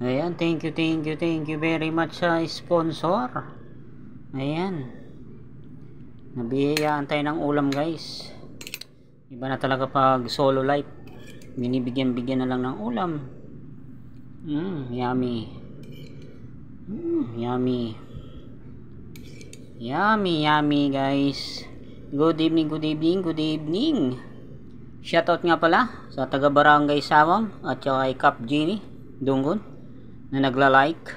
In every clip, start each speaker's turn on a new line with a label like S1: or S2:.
S1: Ayan, thank you very much sa sponsor. Ayan, nabiyayaan tayo ng ulam guys. Iba na talaga pag solo life, binibigyan na lang ng ulam. Yummy. Yummy guys. Good evening. Shoutout nga pala sa taga Barangay Sawang at saka kay Cap Genie Dunggon na nagla-like,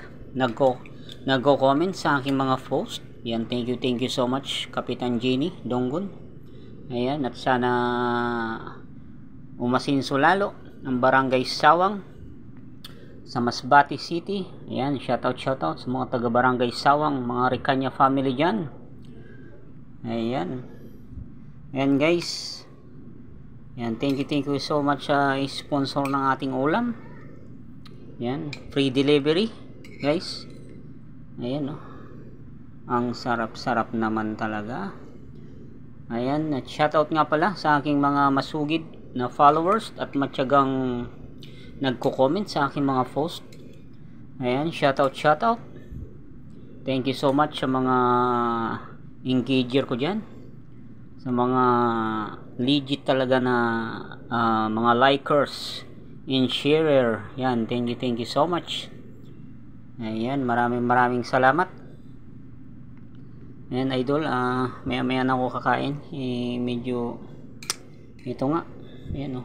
S1: nagko-comment sa aking mga post. Yan, thank you so much Kapitan Genie Dunggon. Ayan, at sana umasinso lalo ang Barangay Sawang sa Masbate City. Ayan, shoutout sa mga taga Barangay Sawang, mga Ricanya family dyan. Ayan guys. Ayan, thank you so much sa sponsor ng ating ulam. Ayan, free delivery guys. Ayan, ang sarap naman talaga. Ayan, at shoutout nga pala sa aking mga masugid na followers at matyagang nagko-comment sa aking mga post. Ayan, shoutout. Thank you so much sa mga engager ko dyan, sa mga legit talaga na mga likers and sharer. Yan, thank you so much. Ayan, maraming salamat. Ayan idol, maya na ako kakain. Medyo ito nga, ayan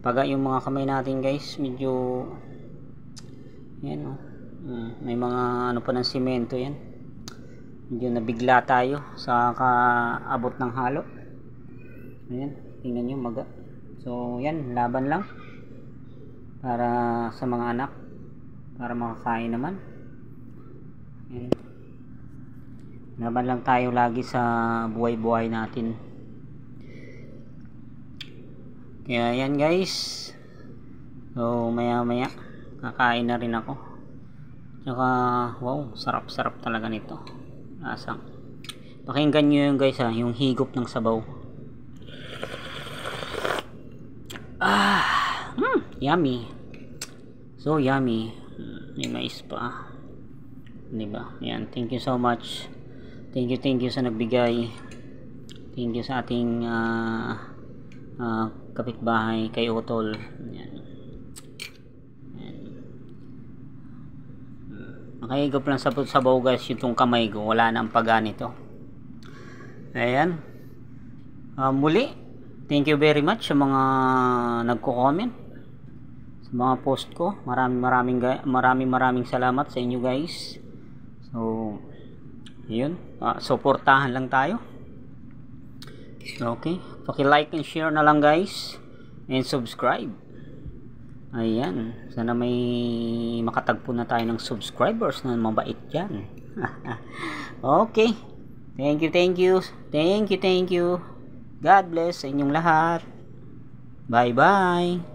S1: paga yung mga kamay natin guys, medyo ayan may mga ano pa ng simento. Yan, medyo nabigla tayo sa kaabot ng halo. Ayan, tingnan nyo maga. So yan, laban lang para sa mga anak, para makakain naman. Ayan, laban lang tayo lagi sa buhay natin. Kaya yan guys, so maya kakain na rin ako. Tsaka wow, sarap talaga nito. Asang pakinggan nyo yung guys yung higop ng sabaw. Yummy, so yummy. May mais pa, diba? Yan, thank you so much. Thank you sa nagbigay. Thank you sa ating kapitbahay kay Utol. Yan. Nakahigop lang sa sabaw guys yung kamay ko, wala nang paganito. Ayan, muli thank you very much sa mga nagko-comment sa mga post ko. Maraming salamat sa inyo guys. So yun, suportahan lang tayo. Okay, paki-like and share na lang guys, and subscribe. Ayan, sana may makatagpo na tayo ng subscribers na mabait dyan. Okay, thank you. God bless sa inyong lahat. Bye.